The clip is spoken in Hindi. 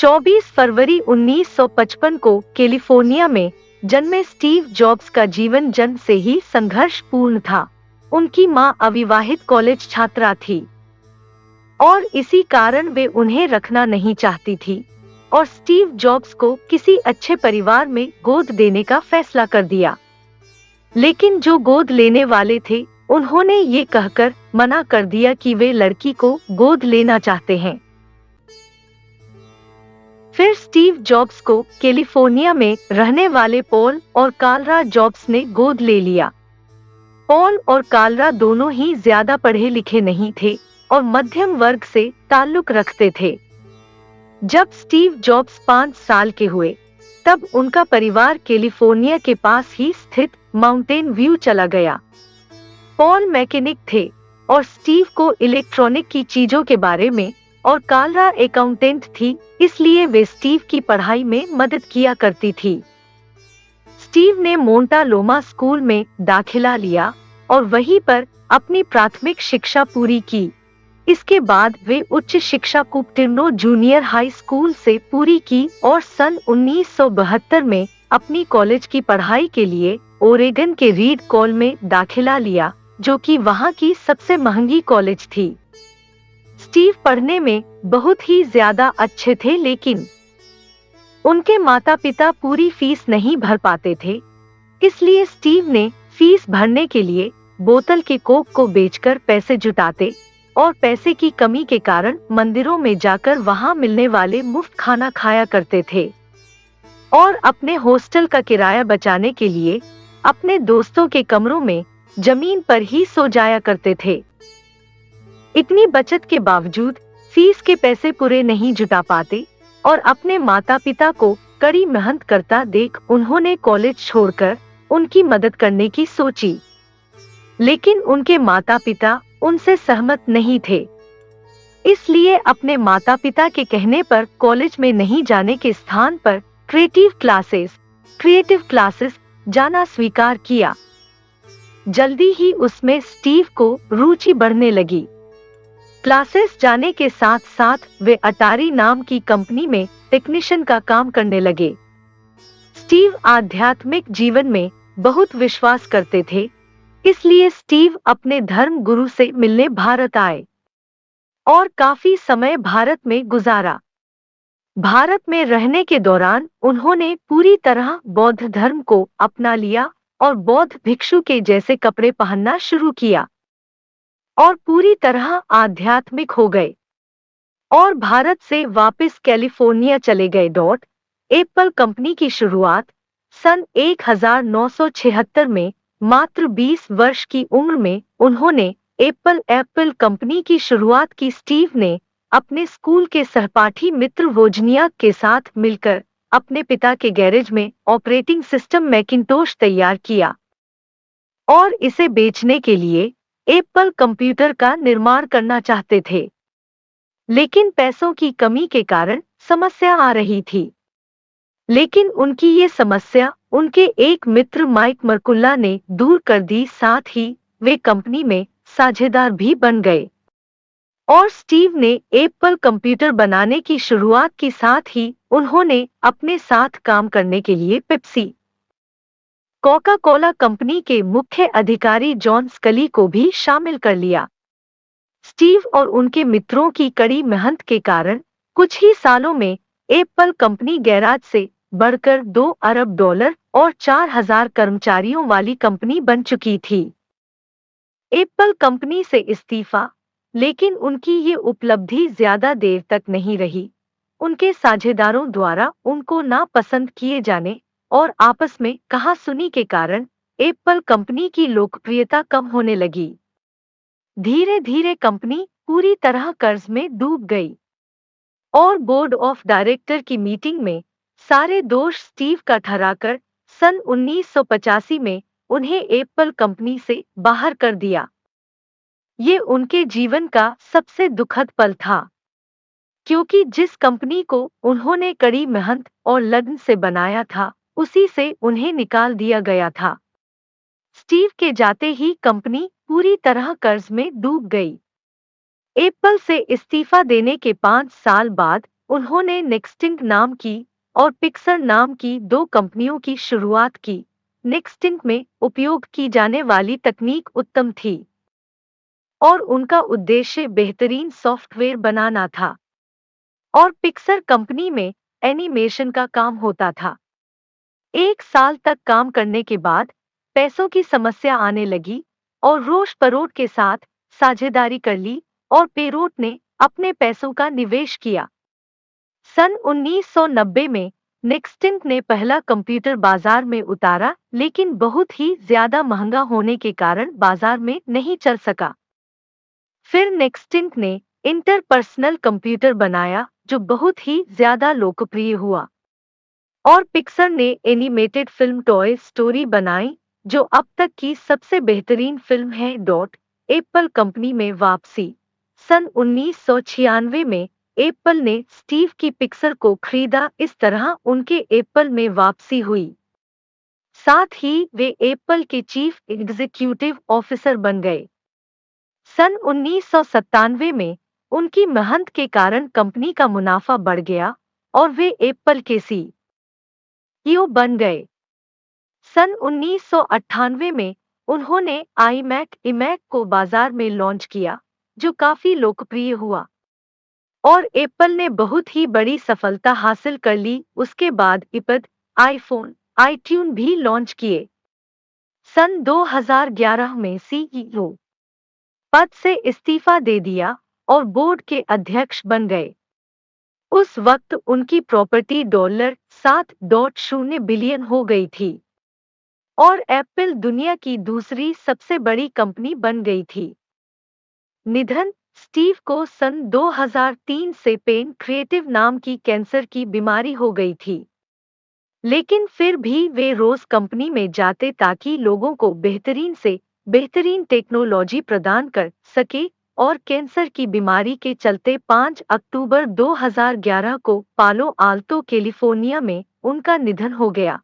24 फरवरी 1955 को कैलिफोर्निया में जन्मे स्टीव जॉब्स का जीवन जन्म से ही संघर्षपूर्ण था। उनकी मां अविवाहित कॉलेज छात्रा थी और इसी कारण वे उन्हें रखना नहीं चाहती थी और स्टीव जॉब्स को किसी अच्छे परिवार में गोद देने का फैसला कर दिया। लेकिन जो गोद लेने वाले थे उन्होंने ये कहकर मना कर दिया कि वे लड़की को गोद लेना चाहते हैं। फिर स्टीव जॉब्स को कैलिफोर्निया में रहने वाले पॉल और कार्ला जॉब्स ने गोद ले लिया। पॉल और कार्ला दोनों ही ज्यादा पढ़े लिखे नहीं थे और मध्यम वर्ग से ताल्लुक रखते थे। जब स्टीव जॉब्स 5 साल के हुए तब उनका परिवार कैलिफोर्निया के पास ही स्थित माउंटेन व्यू चला गया। पॉल मैकेनिक थे और स्टीव को इलेक्ट्रॉनिक की चीजों के बारे में और कार्ला अकाउंटेंट थी, इसलिए वे स्टीव की पढ़ाई में मदद किया करती थी। स्टीव ने मोंटालोमा स्कूल में दाखिला लिया और वहीं पर अपनी प्राथमिक शिक्षा पूरी की। इसके बाद वे उच्च शिक्षा कुपर्टिनो जूनियर हाई स्कूल से पूरी की और सन 1972 में अपनी कॉलेज की पढ़ाई के लिए ओरेगन के रीड कॉल में दाखिला लिया, जो कि वहां की सबसे महंगी कॉलेज थी। स्टीव पढ़ने में बहुत ही ज्यादा अच्छे थे, लेकिन उनके माता पिता पूरी फीस नहीं भर पाते थे, इसलिए स्टीव ने फीस भरने के लिए बोतल के कोक को बेचकर पैसे जुटाते और पैसे की कमी के कारण मंदिरों में जाकर वहां मिलने वाले मुफ्त खाना खाया करते थे और अपने हॉस्टल का किराया बचाने के लिए अपने दोस्तों के कमरों में जमीन पर ही सो जाया करते थे। इतनी बचत के बावजूद फीस के पैसे पूरे नहीं जुटा पाते और अपने माता पिता को कड़ी मेहनत करता देख उन्होंने कॉलेज छोड़कर उनकी मदद करने की सोची, लेकिन उनके माता पिता उनसे सहमत नहीं थे। इसलिए अपने माता पिता के कहने पर कॉलेज में नहीं जाने के स्थान पर क्रिएटिव क्लासेस जाना स्वीकार किया। जल्दी ही उसमें स्टीव को रुचि बढ़ने लगी। क्लासेस जाने के साथ साथ वे अटारी नाम की कंपनी में टेक्नीशियन का काम करने लगे। स्टीव आध्यात्मिक जीवन में बहुत विश्वास करते थे, इसलिए स्टीव अपने धर्म गुरु से मिलने भारत आए और काफी समय भारत में गुजारा। भारत में रहने के दौरान उन्होंने पूरी तरह बौद्ध धर्म को अपना लिया और बौद्ध भिक्षु के जैसे कपड़े पहनना शुरू किया और पूरी तरह आध्यात्मिक हो गए और भारत से वापस कैलिफोर्निया चले गए। एप्पल कंपनी की शुरुआत सन 1976 में मात्र 20 वर्ष की उम्र में उन्होंने एप्पल कंपनी की शुरुआत की। स्टीव ने अपने स्कूल के सहपाठी मित्र वोजनियाक के साथ मिलकर अपने पिता के गैरेज में ऑपरेटिंग सिस्टम मैकिन्टोश तैयार किया और इसे बेचने के लिए एप्पल कंप्यूटर का निर्माण करना चाहते थे, लेकिन पैसों की कमी के कारण समस्या आ रही थी। लेकिन उनकी ये समस्या उनके एक मित्र माइक मर्कुल्ला ने दूर कर दी। साथ ही वे कंपनी में साझेदार भी बन गए और स्टीव ने एप्पल कंप्यूटर बनाने की शुरुआत की। साथ ही उन्होंने अपने साथ काम करने के लिए पेप्सी, कोका कोला कंपनी के मुख्य अधिकारी जॉन स्कली को भी शामिल कर लिया। स्टीव और उनके मित्रों की कड़ी मेहनत के कारण कुछ ही सालों में एप्पल कंपनी गैराज से बढ़कर $2 अरब और 4000 कर्मचारियों वाली कंपनी बन चुकी थी। एप्पल कंपनी से इस्तीफा, लेकिन उनकी ये उपलब्धि ज्यादा देर तक नहीं रही। उनके साझेदारों द्वारा उनको नापसंद किए जाने और आपस में कहासुनी के कारण एप्पल कंपनी की लोकप्रियता कम होने लगी। धीरे धीरे कंपनी पूरी तरह कर्ज में डूब गई और बोर्ड ऑफ डायरेक्टर की मीटिंग में सारे दोष स्टीव का ठहराकर सन 1985 में उन्हें एप्पल कंपनी से बाहर कर दिया। ये उनके जीवन का सबसे दुखद पल था, क्योंकि जिस कंपनी को उन्होंने कड़ी मेहनत और लगन से बनाया था, उसी से उन्हें निकाल दिया गया था। स्टीव के जाते ही कंपनी पूरी तरह कर्ज में डूब गई। एप्पल से इस्तीफा देने के 5 साल बाद उन्होंने नेक्स्टिंक नाम की और पिक्सर नाम की दो कंपनियों की शुरुआत की। नेक्स्टिंक में उपयोग की जाने वाली तकनीक उत्तम थी और उनका उद्देश्य बेहतरीन सॉफ्टवेयर बनाना था, और पिक्सर कंपनी में एनिमेशन का काम होता था। 1 साल तक काम करने के बाद पैसों की समस्या आने लगी और रोश परोट के साथ साझेदारी कर ली और पेरोट ने अपने पैसों का निवेश किया। सन 1990 में नेक्स्टिंक ने पहला कंप्यूटर बाजार में उतारा, लेकिन बहुत ही ज्यादा महंगा होने के कारण बाजार में नहीं चल सका। फिर नेक्स्टिंक ने इंटरपर्सनल कंप्यूटर बनाया जो बहुत ही ज्यादा लोकप्रिय हुआ, और पिक्सर ने एनिमेटेड फिल्म टॉय स्टोरी बनाई जो अब तक की सबसे बेहतरीन फिल्म है। एप्पल कंपनी में वापसी। सन 1996 में एप्पल ने स्टीव की पिक्सर को खरीदा, इस तरह उनके एप्पल में वापसी हुई। साथ ही वे एप्पल के चीफ एग्जीक्यूटिव ऑफिसर बन गए। सन 1997 में उनकी मेहनत के कारण कंपनी का मुनाफा बढ़ गया और वे एप्पल के सीईओ बन गए। सन 1998 में उन्होंने iMac को बाजार में लॉन्च किया जो काफी लोकप्रिय हुआ, और एप्पल ने बहुत ही बड़ी सफलता हासिल कर ली। उसके बाद iPad, आईफोन, आईट्यून भी लॉन्च किए। सन 2011 में सीईओ पद से इस्तीफा दे दिया और बोर्ड के अध्यक्ष बन गए। उस वक्त उनकी प्रॉपर्टी $7.0 बिलियन हो गई थी और एप्पल दुनिया की दूसरी सबसे बड़ी कंपनी बन गई थी। निधन। स्टीव को सन 2003 से पेनक्रिएटिव नाम की कैंसर की बीमारी हो गई थी, लेकिन फिर भी वे रोज कंपनी में जाते ताकि लोगों को बेहतरीन से बेहतरीन टेक्नोलॉजी प्रदान कर सके, और कैंसर की बीमारी के चलते 5 अक्टूबर 2011 को पालो आल्तो कैलिफोर्निया में उनका निधन हो गया।